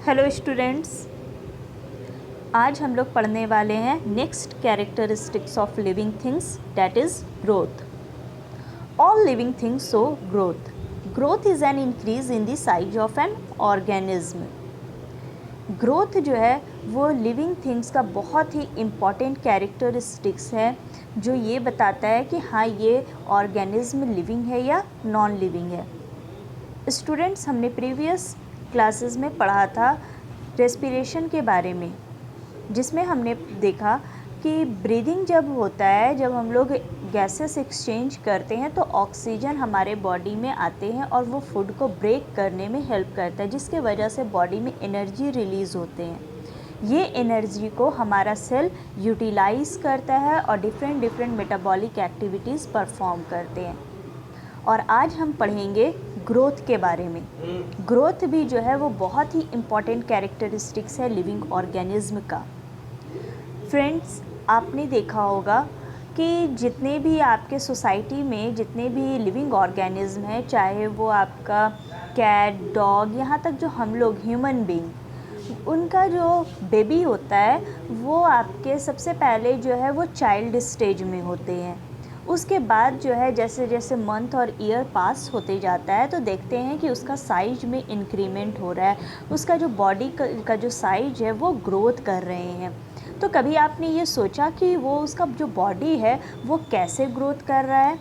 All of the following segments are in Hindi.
हेलो स्टूडेंट्स, आज हम लोग पढ़ने वाले हैं next characteristics of living things, that is growth. All living things show growth. Growth is an increase in the size of an organism. Growth जो है वो लिविंग थिंग्स का बहुत ही इम्पॉर्टेंट कैरेक्टरिस्टिक्स है, जो ये बताता है कि हाँ, ये ऑर्गेनिज्म लिविंग है या नॉन लिविंग है। स्टूडेंट्स, हमने प्रीवियस क्लासेस में पढ़ा था रेस्पिरेशन के बारे में, जिसमें हमने देखा कि ब्रीदिंग जब होता है, जब हम लोग गैसेस एक्सचेंज करते हैं तो ऑक्सीजन हमारे बॉडी में आते हैं और वो फूड को ब्रेक करने में हेल्प करता है, जिसके वजह से बॉडी में एनर्जी रिलीज़ होते हैं। ये एनर्जी को हमारा सेल यूटिलाइज़ करता है और डिफरेंट मेटाबॉलिक एक्टिविटीज़ परफॉर्म करते हैं। और आज हम पढ़ेंगे ग्रोथ के बारे में। ग्रोथ भी जो है वो बहुत ही इम्पॉर्टेंट कैरेक्टरिस्टिक्स है लिविंग ऑर्गेनिज्म का। फ्रेंड्स, आपने देखा होगा कि जितने भी आपके सोसाइटी में जितने भी लिविंग ऑर्गेनिज्म हैं, चाहे वो आपका कैट, डॉग, यहाँ तक जो हम लोग ह्यूमन बीइंग, उनका जो बेबी होता है वो आपके सबसे पहले जो है वो चाइल्ड स्टेज में होते हैं। उसके बाद जो है जैसे जैसे मंथ और ईयर पास होते जाता है तो देखते हैं कि उसका साइज में इंक्रीमेंट हो रहा है, उसका जो बॉडी का जो साइज है वो ग्रोथ कर रहे हैं। तो कभी आपने ये सोचा कि वो उसका जो बॉडी है वो कैसे ग्रोथ कर रहा है?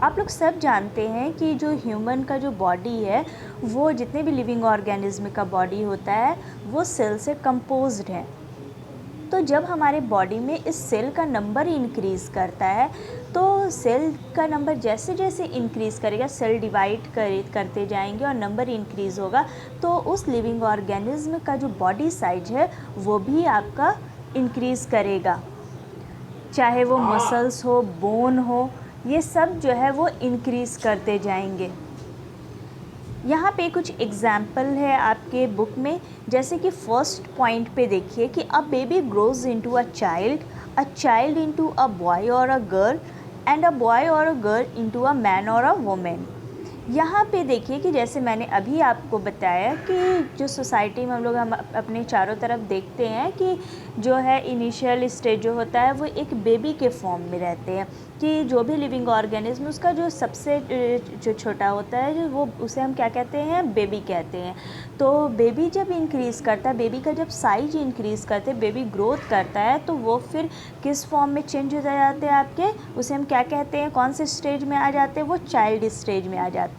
आप लोग सब जानते हैं कि जो ह्यूमन का जो बॉडी है, वो जितने भी लिविंग ऑर्गेनिज्म का बॉडी होता है वो सेल से कंपोज्ड है। तो जब हमारे बॉडी में इस सेल का नंबर इंक्रीज़ करता है, तो सेल का नंबर जैसे जैसे इंक्रीज़ करेगा, सेल डिवाइड करते जाएंगे और नंबर इंक्रीज़ होगा, तो उस लिविंग ऑर्गेनिज्म का जो बॉडी साइज है वो भी आपका इंक्रीज़ करेगा। चाहे वो मसल्स हो, बोन हो, ये सब जो है वो इंक्रीज़ करते जाएंगे। यहाँ पे कुछ एग्जाम्पल है आपके बुक में, जैसे कि फर्स्ट पॉइंट पे देखिए कि a baby grows into a child into a boy और a girl, and a boy और a girl into a man और अ वुमेन। यहाँ पे देखिए कि जैसे मैंने अभी आपको बताया कि जो सोसाइटी में हम अपने चारों तरफ देखते हैं कि जो है इनिशियल स्टेज जो होता है वो एक बेबी के फॉर्म में रहते हैं, कि जो भी लिविंग ऑर्गेनिज्म उसका जो सबसे जो छोटा होता है, जो वो उसे हम क्या कहते हैं, बेबी कहते हैं। तो बेबी जब इंक्रीज़ करता है, बेबी का जब साइज इंक्रीज़ करते हैं, बेबी ग्रोथ करता है, तो वो फिर किस फॉर्म में चेंज हो जाते हैं आपके, उसे हम क्या कहते हैं, कौन से स्टेज में आ जाते हैं, वो चाइल्ड स्टेज में आ जाते हैं।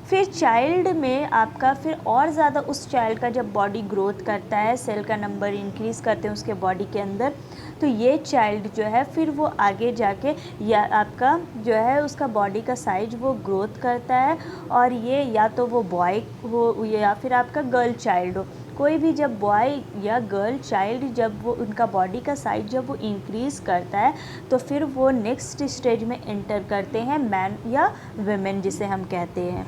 फिर चाइल्ड में आपका फिर और ज़्यादा उस चाइल्ड का जब बॉडी ग्रोथ करता है, सेल का नंबर इंक्रीज़ करते हैं उसके बॉडी के अंदर, तो ये चाइल्ड जो है फिर वो आगे जाके या आपका जो है उसका बॉडी का साइज वो ग्रोथ करता है, और ये या तो वो बॉय हो या फिर आपका गर्ल चाइल्ड हो, कोई भी जब बॉय या गर्ल चाइल्ड जब वो उनका बॉडी का साइज जब वो इंक्रीज़ करता है तो फिर वो नेक्स्ट स्टेज में एंटर करते हैं, मैन या वुमेन जिसे हम कहते हैं।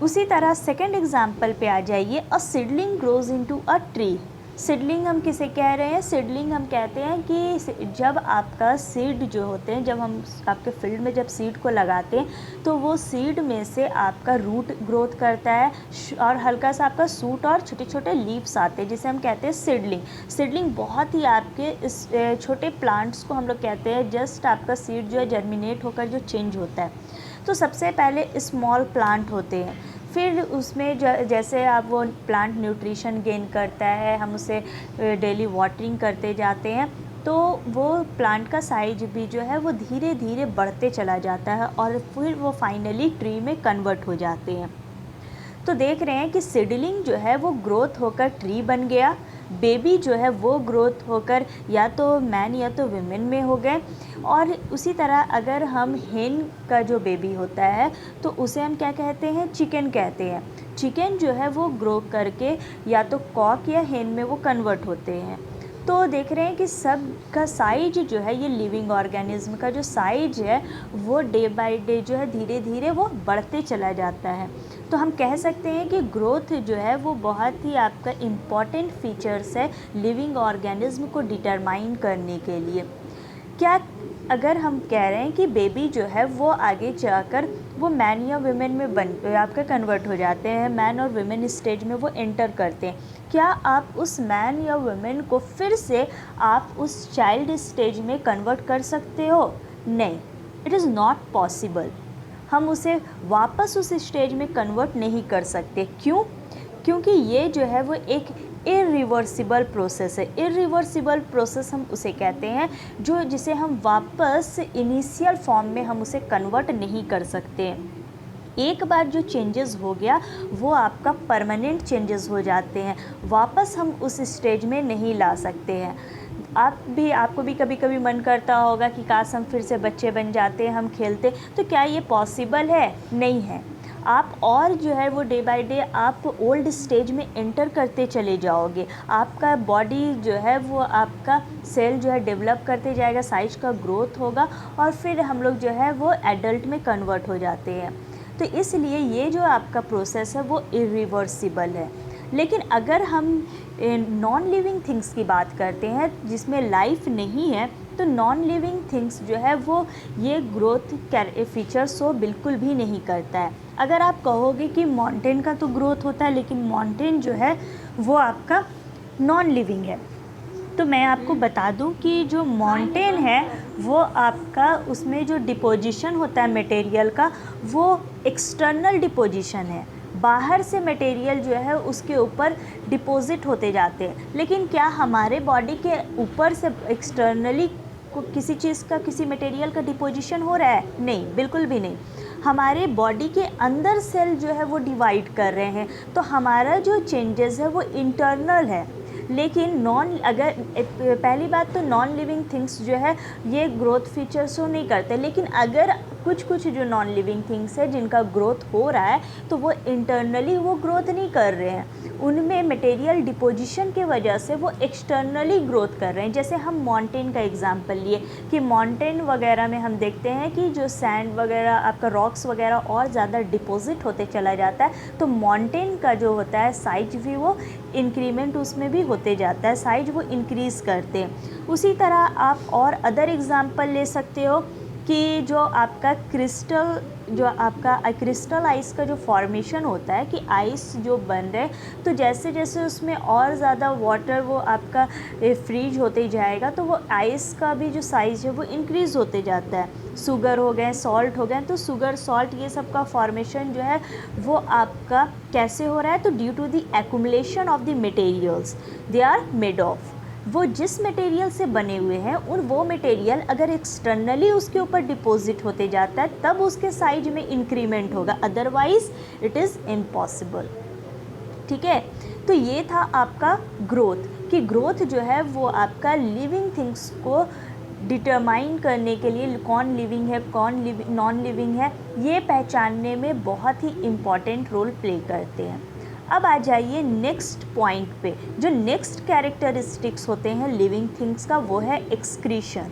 उसी तरह सेकंड एग्जाम्पल पे आ जाइए, a seedling grows into a tree. Seedling हम किसे कह रहे हैं? सीडलिंग हम कहते हैं कि जब आपका सीड जो होते हैं, जब हम आपके फील्ड में जब सीड को लगाते हैं तो वो सीड में से आपका रूट ग्रोथ करता है और हल्का सा आपका सूट और छोटे छोटे लीव्स आते हैं, जिसे हम कहते हैं सीडलिंग। सीडलिंग बहुत ही आपके इस छोटे प्लांट्स को हम लोग कहते हैं, जस्ट आपका सीड जो है जर्मिनेट होकर जो चेंज होता है। तो सबसे पहले स्मॉल प्लांट होते हैं, फिर उसमें जैसे आप वो प्लांट न्यूट्रिशन गेन करता है, हम उसे डेली वाटरिंग करते जाते हैं, तो वो प्लांट का साइज भी जो है वो धीरे धीरे बढ़ते चला जाता है और फिर वो फाइनली ट्री में कन्वर्ट हो जाते हैं। तो देख रहे हैं कि सीडलिंग जो है वो ग्रोथ होकर ट्री बन गया, बेबी जो है वो ग्रोथ होकर या तो मैन या तो विमेन में हो गए। और उसी तरह अगर हम हेन का जो बेबी होता है तो उसे हम क्या कहते हैं, चिकन कहते हैं। चिकन जो है वो ग्रो करके या तो कॉक या हेन में वो कन्वर्ट होते हैं। तो देख रहे हैं कि सब का साइज जो है, ये लिविंग ऑर्गेनिज्म का जो साइज है वो डे बाय डे जो है धीरे धीरे वो बढ़ते चला जाता है। तो हम कह सकते हैं कि ग्रोथ जो है वो बहुत ही आपका इम्पॉर्टेंट फीचर्स है लिविंग ऑर्गेनिज्म को डिटरमाइन करने के लिए। क्या अगर हम कह रहे हैं कि बेबी जो है वो आगे जाकर वो मैन या वुमेन में आपका कन्वर्ट हो जाते हैं, मैन और वुमेन स्टेज में वो एंटर करते हैं, क्या आप उस मैन या वुमेन को फिर से आप उस चाइल्ड स्टेज में कन्वर्ट कर सकते हो? नहीं, इट इज़ नॉट पॉसिबल। हम उसे वापस उस स्टेज में कन्वर्ट नहीं कर सकते। क्यों? क्योंकि ये जो है वो एक इरिवर्सिबल प्रोसेस है। इरिवर्सिबल प्रोसेस हम उसे कहते हैं जो जिसे हम वापस इनिशियल फॉर्म में हम उसे कन्वर्ट नहीं कर सकते। एक बार जो चेंजेस हो गया वो आपका परमानेंट चेंजेस हो जाते हैं, वापस हम उस स्टेज में नहीं ला सकते हैं। आपको भी कभी कभी मन करता होगा कि काश हम फिर से बच्चे बन जाते, हम खेलते, तो क्या ये पॉसिबल है? नहीं है। आप और जो है वो डे बाय डे आप ओल्ड स्टेज में एंटर करते चले जाओगे। आपका बॉडी जो है वो आपका सेल जो है डेवलप करते जाएगा, साइज का ग्रोथ होगा और फिर हम लोग जो है वो एडल्ट में कन्वर्ट हो जाते हैं। तो इसलिए ये जो आपका प्रोसेस है वो इरिवर्सिबल है। लेकिन अगर हम नॉन लिविंग थिंग्स की बात करते हैं जिसमें लाइफ नहीं है, तो नॉन लिविंग थिंग्स जो है वो ये ग्रोथ फीचर्स को बिल्कुल भी नहीं करता है। अगर आप कहोगे कि माउंटेन का तो ग्रोथ होता है, लेकिन माउंटेन जो है वो आपका नॉन लिविंग है, तो मैं आपको बता दूं कि जो माउंटेन है वो आपका उसमें जो डिपोजिशन होता है मटेरियल का वो एक्सटर्नल डिपोजिशन है। बाहर से मटेरियल जो है उसके ऊपर डिपॉजिट होते जाते हैं। लेकिन क्या हमारे बॉडी के ऊपर से एक्सटर्नली किसी चीज़ का, किसी मटेरियल का डिपोजिशन हो रहा है? नहीं, बिल्कुल भी नहीं। हमारे बॉडी के अंदर सेल जो है वो डिवाइड कर रहे हैं, तो हमारा जो चेंजेस है वो इंटरनल है। लेकिन पहली बात तो नॉन लिविंग थिंग्स जो है ये ग्रोथ फीचर्स शो नहीं करते। लेकिन अगर कुछ जो नॉन लिविंग थिंग्स है जिनका ग्रोथ हो रहा है तो वो इंटरनली वो ग्रोथ नहीं कर रहे हैं, उनमें मटेरियल डिपोजिशन के वजह से वो एक्सटर्नली ग्रोथ कर रहे हैं। जैसे हम माउंटेन का एग्जांपल लिए कि माउंटेन वगैरह में हम देखते हैं कि जो सैंड वगैरह आपका रॉक्स वगैरह और ज़्यादा डिपॉजिट होते चला जाता है, तो माउंटेन का जो होता है साइज भी वो इंक्रीमेंट उसमें भी होते जाता है, साइज वो इंक्रीज़ करते हैं। उसी तरह आप और अदर एग्जांपल ले सकते हो कि जो आपका क्रिस्टल आइस का जो फॉर्मेशन होता है कि आइस जो बन रहे, तो जैसे जैसे उसमें और ज़्यादा वाटर वो आपका फ्रीज होते जाएगा तो वो आइस का भी जो साइज़ है वो इंक्रीज़ होते जाता है। शुगर हो गए, सॉल्ट हो गए, तो शुगर, सॉल्ट ये सब का फॉर्मेशन जो है वो आपका कैसे हो रहा है? तो due to the accumulation of the materials they are made of. वो जिस मटेरियल से बने हुए हैं वो मटेरियल अगर एक्सटर्नली उसके ऊपर डिपॉजिट होते जाता है तब उसके साइज में इंक्रीमेंट होगा, अदरवाइज इट इज़ इम्पॉसिबल। ठीक है, तो ये था आपका ग्रोथ कि ग्रोथ जो है वो आपका लिविंग थिंग्स को डिटरमाइन करने के लिए कौन लिविंग है कौन नॉन लिविंग है ये पहचानने में बहुत ही इम्पॉर्टेंट रोल प्ले करते हैं। अब आ जाइए नेक्स्ट पॉइंट पे। जो नेक्स्ट कैरेक्टरिस्टिक्स होते हैं लिविंग थिंग्स का वो है एक्सक्रीशन।